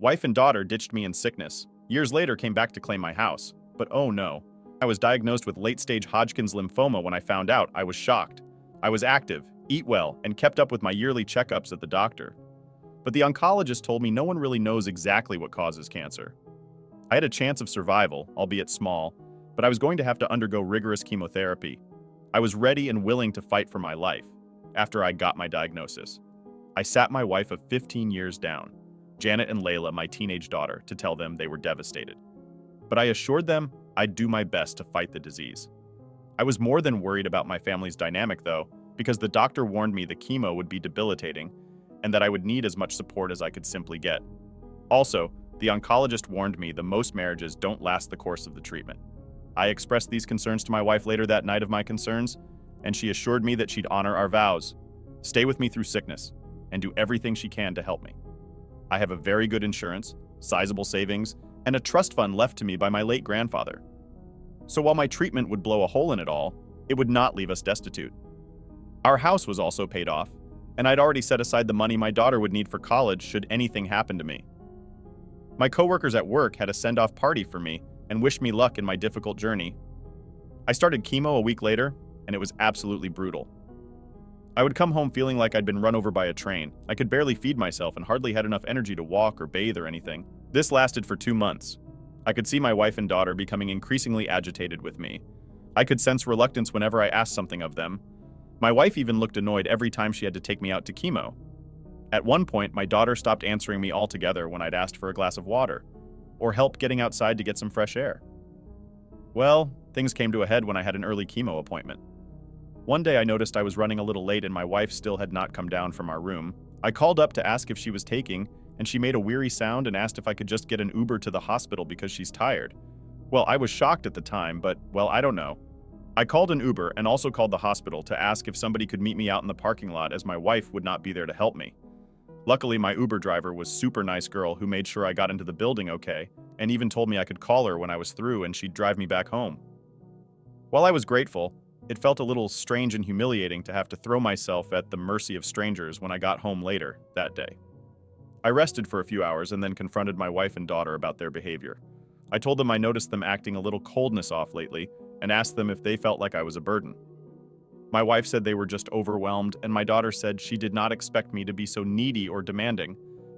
Wife and daughter ditched me in sickness. Years later came back to claim my house. But oh no. I was diagnosed with late-stage Hodgkin's lymphoma when I found out. I was shocked. I was active, eat well, and kept up with my yearly checkups at the doctor. But the oncologist told me no one really knows exactly what causes cancer. I had a chance of survival, albeit small, but I was going to have to undergo rigorous chemotherapy. I was ready and willing to fight for my life after I got my diagnosis. I sat my wife of 15 years down, Janet and Layla, my teenage daughter, to tell them they were devastated. But I assured them I'd do my best to fight the disease. I was more than worried about my family's dynamic, though, because the doctor warned me the chemo would be debilitating and that I would need as much support as I could simply get. Also, the oncologist warned me the most marriages don't last the course of the treatment. I expressed these concerns to my wife later that night of my concerns, and she assured me that she'd honor our vows, stay with me through sickness, and do everything she can to help me. I have a very good insurance, sizable savings, and a trust fund left to me by my late grandfather. So while my treatment would blow a hole in it all, it would not leave us destitute. Our house was also paid off, and I'd already set aside the money my daughter would need for college should anything happen to me. My coworkers at work had a send-off party for me and wished me luck in my difficult journey. I started chemo a week later, and it was absolutely brutal. I would come home feeling like I'd been run over by a train. I could barely feed myself and hardly had enough energy to walk or bathe or anything. This lasted for 2 months. I could see my wife and daughter becoming increasingly agitated with me. I could sense reluctance whenever I asked something of them. My wife even looked annoyed every time she had to take me out to chemo. At one point, my daughter stopped answering me altogether when I'd asked for a glass of water, or help getting outside to get some fresh air. Well, things came to a head when I had an early chemo appointment. One day I noticed I was running a little late and my wife still had not come down from our room. I called up to ask if she was taking, and she made a weary sound and asked if I could just get an Uber to the hospital because she's tired. Well, I was shocked at the time, but, well, I don't know. I called an Uber and also called the hospital to ask if somebody could meet me out in the parking lot as my wife would not be there to help me. Luckily, my Uber driver was a super nice girl who made sure I got into the building okay, and even told me I could call her when I was through and she'd drive me back home. While I was grateful, it felt a little strange and humiliating to have to throw myself at the mercy of strangers when I got home later that day. I rested for a few hours and then confronted my wife and daughter about their behavior. I told them I noticed them acting a little coldness off lately and asked them if they felt like I was a burden. My wife said they were just overwhelmed, and my daughter said she did not expect me to be so needy or demanding.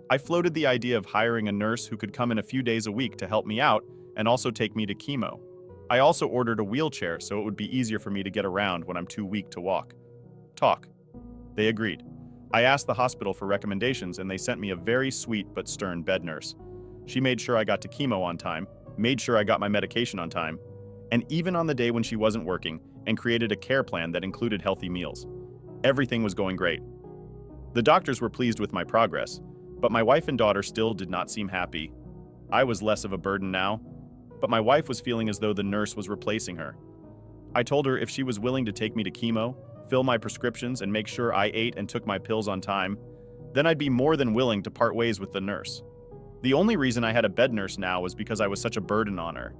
I floated the idea of hiring a nurse who could come in a few days a week to help me out and also take me to chemo. I also ordered a wheelchair so it would be easier for me to get around when I'm too weak to walk. Talk. They agreed. I asked the hospital for recommendations and they sent me a very sweet but stern bed nurse. She made sure I got to chemo on time, made sure I got my medication on time, and even on the day when she wasn't working, and created a care plan that included healthy meals. Everything was going great. The doctors were pleased with my progress, but my wife and daughter still did not seem happy. I was less of a burden now, but my wife was feeling as though the nurse was replacing her. I told her if she was willing to take me to chemo, fill my prescriptions, and make sure I ate and took my pills on time, then I'd be more than willing to part ways with the nurse. The only reason I had a bed nurse now was because I was such a burden on her,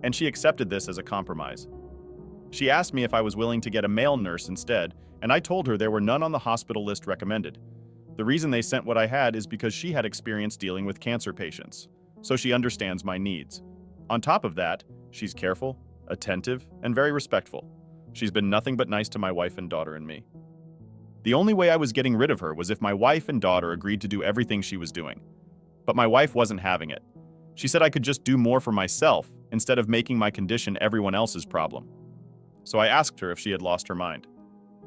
and she accepted this as a compromise. She asked me if I was willing to get a male nurse instead, and I told her there were none on the hospital list recommended. The reason they sent what I had is because she had experience dealing with cancer patients, so she understands my needs. On top of that, she's careful, attentive, and very respectful. She's been nothing but nice to my wife and daughter and me. The only way I was getting rid of her was if my wife and daughter agreed to do everything she was doing. But my wife wasn't having it. She said I could just do more for myself instead of making my condition everyone else's problem. So I asked her if she had lost her mind.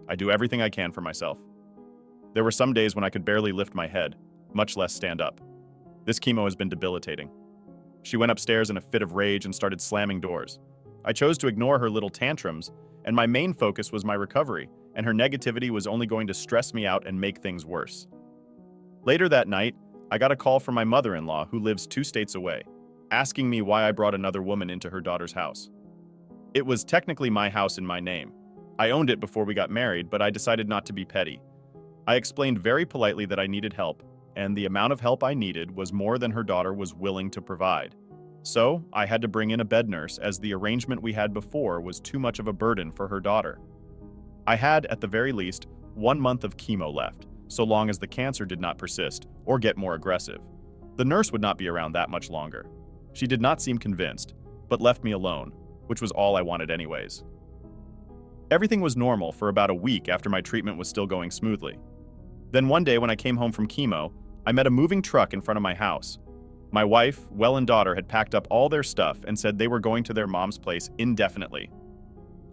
I do everything I can for myself. There were some days when I could barely lift my head, much less stand up. This chemo has been debilitating. She went upstairs in a fit of rage and started slamming doors. I chose to ignore her little tantrums, and my main focus was my recovery, and her negativity was only going to stress me out and make things worse. Later that night, I got a call from my mother-in-law, who lives 2 states away, asking me why I brought another woman into her daughter's house. It was technically my house in my name. I owned it before we got married, but I decided not to be petty. I explained very politely that I needed help, and the amount of help I needed was more than her daughter was willing to provide. So, I had to bring in a bed nurse as the arrangement we had before was too much of a burden for her daughter. I had, at the very least, 1 month of chemo left, so long as the cancer did not persist or get more aggressive. The nurse would not be around that much longer. She did not seem convinced, but left me alone, which was all I wanted anyways. Everything was normal for about a week after my treatment was still going smoothly. Then one day when I came home from chemo, I met a moving truck in front of my house. My wife, and daughter had packed up all their stuff and said they were going to their mom's place indefinitely.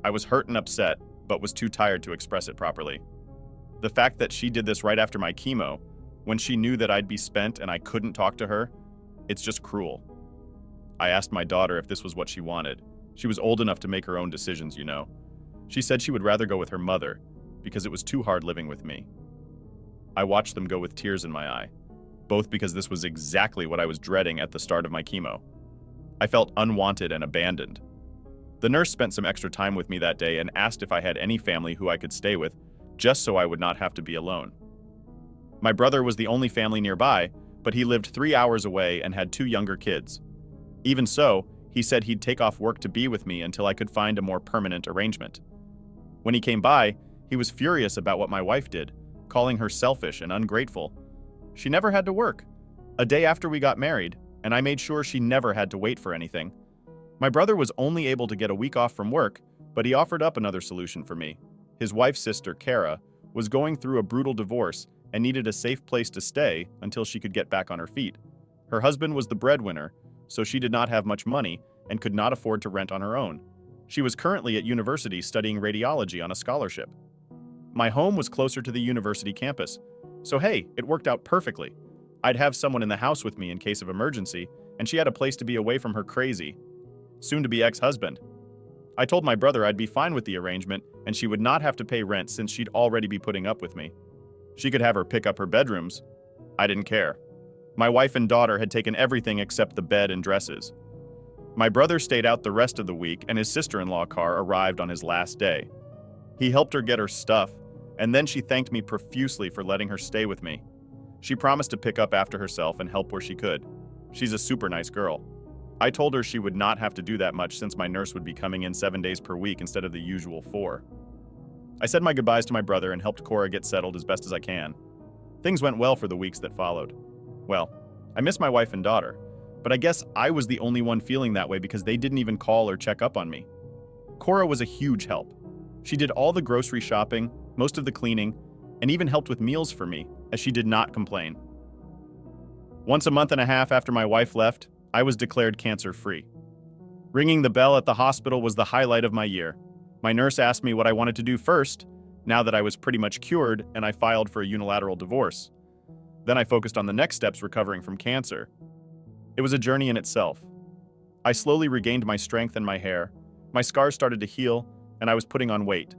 I was hurt and upset, but was too tired to express it properly. The fact that she did this right after my chemo, when she knew that I'd be spent and I couldn't talk to her, it's just cruel. I asked my daughter if this was what she wanted. She was old enough to make her own decisions, you know. She said she would rather go with her mother, because it was too hard living with me. I watched them go with tears in my eye, both because this was exactly what I was dreading at the start of my chemo. I felt unwanted and abandoned. The nurse spent some extra time with me that day and asked if I had any family who I could stay with, just so I would not have to be alone. My brother was the only family nearby, but he lived 3 hours away and had 2 younger kids. Even so, he said he'd take off work to be with me until I could find a more permanent arrangement. When he came by, he was furious about what my wife did, calling her selfish and ungrateful. She never had to work. A day after we got married, and I made sure she never had to wait for anything. My brother was only able to get a week off from work, but he offered up another solution for me. His wife's sister, Kara, was going through a brutal divorce and needed a safe place to stay until she could get back on her feet. Her husband was the breadwinner, so she did not have much money and could not afford to rent on her own. She was currently at university studying radiology on a scholarship. My home was closer to the university campus, so hey, it worked out perfectly. I'd have someone in the house with me in case of emergency, and she had a place to be away from her crazy, soon-to-be ex-husband. I told my brother I'd be fine with the arrangement, and she would not have to pay rent since she'd already be putting up with me. She could have her pick up her bedrooms. I didn't care. My wife and daughter had taken everything except the bed and dresses. My brother stayed out the rest of the week, and his sister-in-law car arrived on his last day. He helped her get her stuff, and then she thanked me profusely for letting her stay with me. She promised to pick up after herself and help where she could. She's a super nice girl. I told her she would not have to do that much since my nurse would be coming in 7 days per week instead of the usual 4. I said my goodbyes to my brother and helped Cora get settled as best as I can. Things went well for the weeks that followed. Well, I miss my wife and daughter, but I guess I was the only one feeling that way because they didn't even call or check up on me. Cora was a huge help. She did all the grocery shopping, most of the cleaning, and even helped with meals for me, as she did not complain. Once a month and a half after my wife left, I was declared cancer-free. Ringing the bell at the hospital was the highlight of my year. My nurse asked me what I wanted to do first, now that I was pretty much cured and I filed for a unilateral divorce. Then I focused on the next steps recovering from cancer. It was a journey in itself. I slowly regained my strength and my hair. My scars started to heal, and I was putting on weight.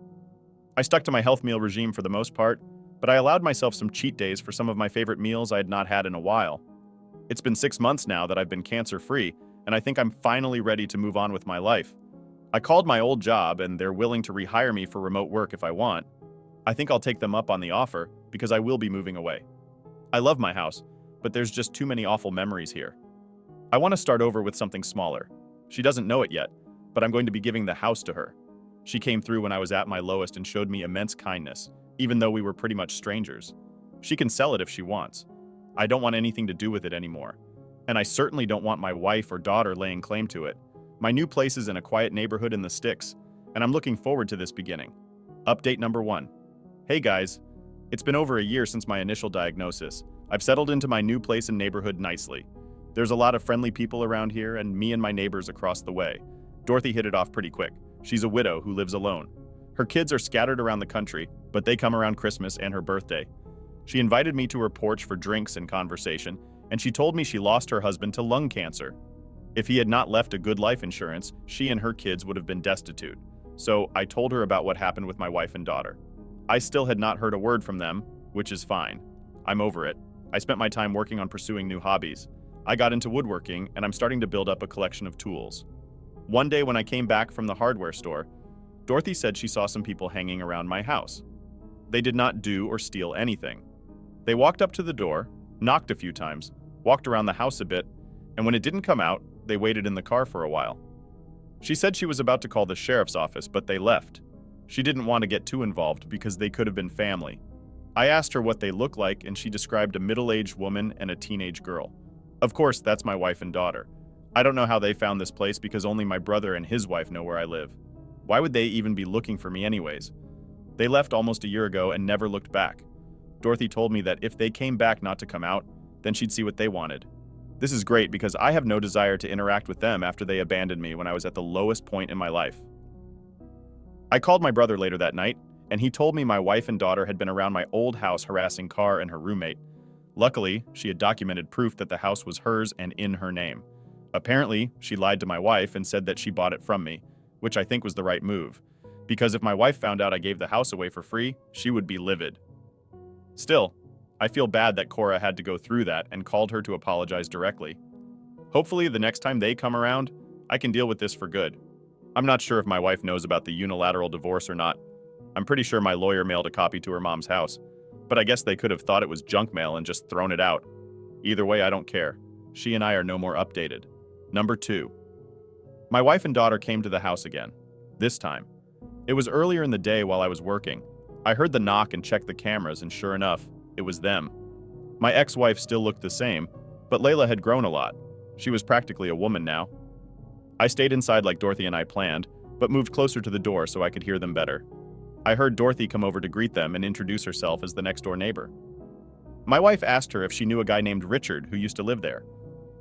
I stuck to my health meal regime for the most part, but I allowed myself some cheat days for some of my favorite meals I had not had in a while. It's been 6 months now that I've been cancer-free, and I think I'm finally ready to move on with my life. I called my old job, and they're willing to rehire me for remote work if I want. I think I'll take them up on the offer, because I will be moving away. I love my house, but there's just too many awful memories here. I want to start over with something smaller. She doesn't know it yet, but I'm going to be giving the house to her. She came through when I was at my lowest and showed me immense kindness, even though we were pretty much strangers. She can sell it if she wants. I don't want anything to do with it anymore. And I certainly don't want my wife or daughter laying claim to it. My new place is in a quiet neighborhood in the sticks, and I'm looking forward to this beginning. Update number 1. Hey guys, it's been over a year since my initial diagnosis. I've settled into my new place and neighborhood nicely. There's a lot of friendly people around here, and me and my neighbors across the way. Dorothy hit it off pretty quick. She's a widow who lives alone. Her kids are scattered around the country, but they come around Christmas and her birthday. She invited me to her porch for drinks and conversation, and she told me she lost her husband to lung cancer. If he had not left a good life insurance, she and her kids would have been destitute. So I told her about what happened with my wife and daughter. I still had not heard a word from them, which is fine. I'm over it. I spent my time working on pursuing new hobbies. I got into woodworking, and I'm starting to build up a collection of tools. One day when I came back from the hardware store, Dorothy said she saw some people hanging around my house. They did not do or steal anything. They walked up to the door, knocked a few times, walked around the house a bit, and when it didn't come out, they waited in the car for a while. She said she was about to call the sheriff's office, but they left. She didn't want to get too involved because they could have been family. I asked her what they looked like, and she described a middle-aged woman and a teenage girl. Of course, that's my wife and daughter. I don't know how they found this place because only my brother and his wife know where I live. Why would they even be looking for me anyways? They left almost a year ago and never looked back. Dorothy told me that if they came back not to come out, then she'd see what they wanted. This is great because I have no desire to interact with them after they abandoned me when I was at the lowest point in my life. I called my brother later that night, and he told me my wife and daughter had been around my old house harassing Carr and her roommate. Luckily, she had documented proof that the house was hers and in her name. Apparently, she lied to my wife and said that she bought it from me, which I think was the right move, because if my wife found out I gave the house away for free, she would be livid. Still, I feel bad that Cora had to go through that and called her to apologize directly. Hopefully, the next time they come around, I can deal with this for good. I'm not sure if my wife knows about the unilateral divorce or not. I'm pretty sure my lawyer mailed a copy to her mom's house, but I guess they could have thought it was junk mail and just thrown it out. Either way, I don't care. She and I are no more updated. Number 2. My wife and daughter came to the house again. This time. It was earlier in the day while I was working. I heard the knock and checked the cameras, and sure enough, it was them. My ex-wife still looked the same, but Layla had grown a lot. She was practically a woman now. I stayed inside like Dorothy and I planned, but moved closer to the door so I could hear them better. I heard Dorothy come over to greet them and introduce herself as the next-door neighbor. My wife asked her if she knew a guy named Richard who used to live there.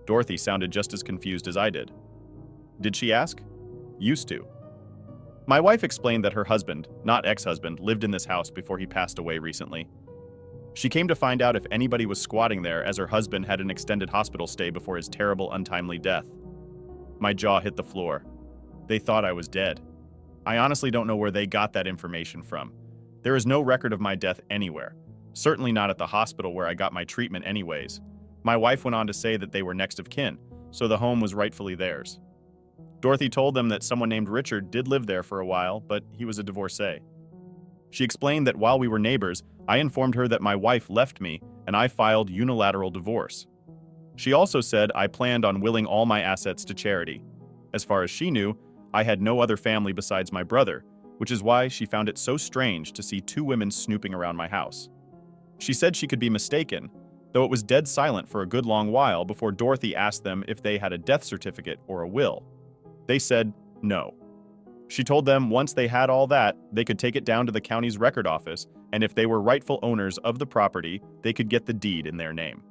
Dorothy sounded just as confused as I did. Did she ask? Used to. My wife explained that her husband, not ex-husband, lived in this house before he passed away recently. She came to find out if anybody was squatting there as her husband had an extended hospital stay before his terrible, untimely death. My jaw hit the floor. They thought I was dead. I honestly don't know where they got that information from. There is no record of my death anywhere. Certainly not at the hospital where I got my treatment anyways. My wife went on to say that they were next of kin, so the home was rightfully theirs. Dorothy told them that someone named Richard did live there for a while, but he was a divorcee. She explained that while we were neighbors, I informed her that my wife left me and I filed unilateral divorce. She also said I planned on willing all my assets to charity. As far as she knew, I had no other family besides my brother, which is why she found it so strange to see 2 women snooping around my house. She said she could be mistaken, though it was dead silent for a good long while before Dorothy asked them if they had a death certificate or a will. They said no. She told them once they had all that, they could take it down to the county's record office, and if they were rightful owners of the property, they could get the deed in their name.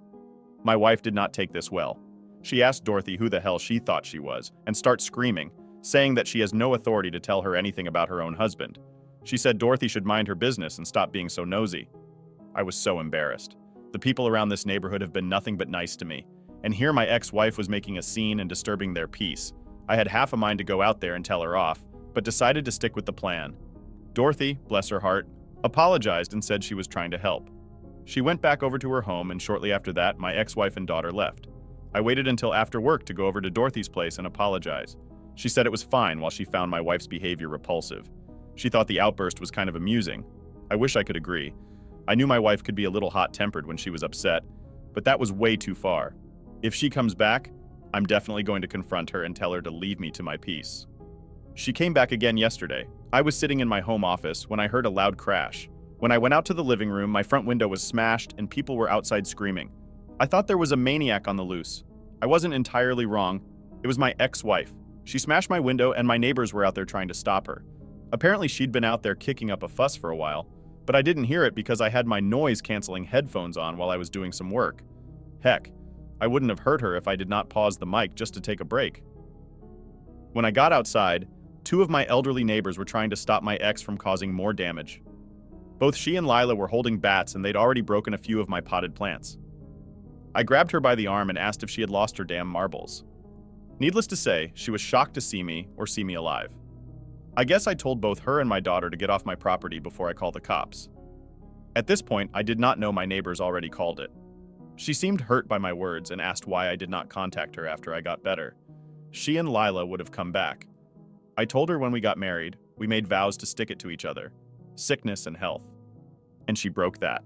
My wife did not take this well. She asked Dorothy who the hell she thought she was, and started screaming, saying that she has no authority to tell her anything about her own husband. She said Dorothy should mind her business and stop being so nosy. I was so embarrassed. The people around this neighborhood have been nothing but nice to me, and here my ex-wife was making a scene and disturbing their peace. I had half a mind to go out there and tell her off, but decided to stick with the plan. Dorothy, bless her heart, apologized and said she was trying to help. She went back over to her home, and shortly after that, my ex-wife and daughter left. I waited until after work to go over to Dorothy's place and apologize. She said it was fine while she found my wife's behavior repulsive. She thought the outburst was kind of amusing. I wish I could agree. I knew my wife could be a little hot-tempered when she was upset, but that was way too far. If she comes back, I'm definitely going to confront her and tell her to leave me to my peace. She came back again yesterday. I was sitting in my home office when I heard a loud crash. When I went out to the living room, my front window was smashed and people were outside screaming. I thought there was a maniac on the loose. I wasn't entirely wrong. It was my ex-wife. She smashed my window and my neighbors were out there trying to stop her. Apparently she'd been out there kicking up a fuss for a while, but I didn't hear it because I had my noise-canceling headphones on while I was doing some work. Heck, I wouldn't have heard her if I did not pause the mic just to take a break. When I got outside, 2 of my elderly neighbors were trying to stop my ex from causing more damage. Both she and Lila were holding bats and they'd already broken a few of my potted plants. I grabbed her by the arm and asked if she had lost her damn marbles. Needless to say, she was shocked to see me or see me alive. I guess I told both her and my daughter to get off my property before I call the cops. At this point, I did not know my neighbors already called it. She seemed hurt by my words and asked why I did not contact her after I got better. She and Lila would have come back. I told her when we got married, we made vows to stick it to each other, sickness and health. And she broke that.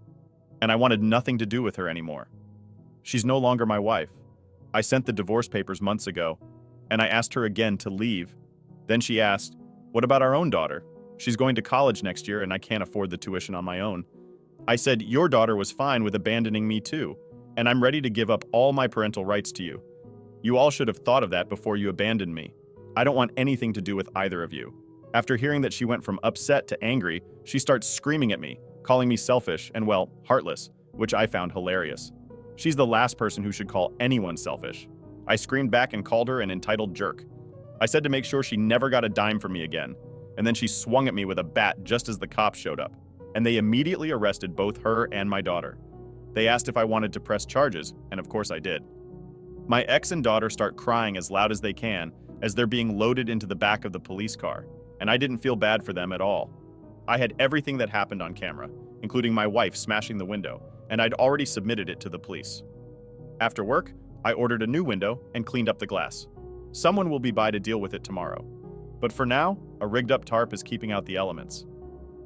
And I wanted nothing to do with her anymore. She's no longer my wife. I sent the divorce papers months ago, and I asked her again to leave. Then she asked, "What about our own daughter? She's going to college next year and I can't afford the tuition on my own." I said, "Your daughter was fine with abandoning me too. And I'm ready to give up all my parental rights to you. You all should have thought of that before you abandoned me. I don't want anything to do with either of you. After hearing that she went from upset to angry, she starts screaming at me, calling me selfish and, well, heartless, which I found hilarious. She's the last person who should call anyone selfish. I screamed back and called her an entitled jerk. I said to make sure she never got a dime from me again, and then she swung at me with a bat just as the cops showed up, and they immediately arrested both her and my daughter. They asked if I wanted to press charges, and of course I did. My ex and daughter start crying as loud as they can as they're being loaded into the back of the police car, and I didn't feel bad for them at all. I had everything that happened on camera, including my wife smashing the window, and I'd already submitted it to the police. After work, I ordered a new window and cleaned up the glass. Someone will be by to deal with it tomorrow. But for now, a rigged-up tarp is keeping out the elements.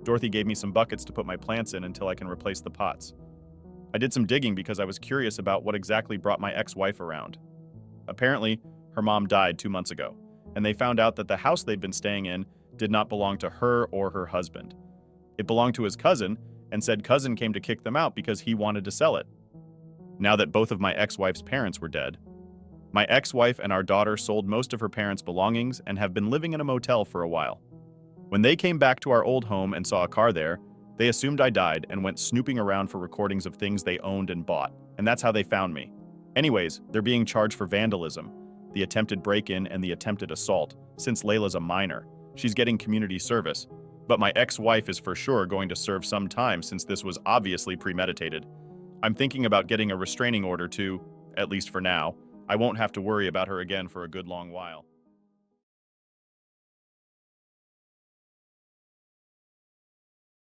Dorothy gave me some buckets to put my plants in until I can replace the pots. I did some digging because I was curious about what exactly brought my ex-wife around. Apparently, her mom died 2 months ago, and they found out that the house they'd been staying in did not belong to her or her husband. It belonged to his cousin, and said cousin came to kick them out because he wanted to sell it. Now that both of my ex-wife's parents were dead, my ex-wife and our daughter sold most of her parents' belongings and have been living in a motel for a while. When they came back to our old home and saw a car there, they assumed I died and went snooping around for recordings of things they owned and bought, and that's how they found me. Anyways, they're being charged for vandalism, the attempted break-in and the attempted assault, since Layla's a minor. She's getting community service, but my ex-wife is for sure going to serve some time since this was obviously premeditated. I'm thinking about getting a restraining order to, at least for now. I won't have to worry about her again for a good long while.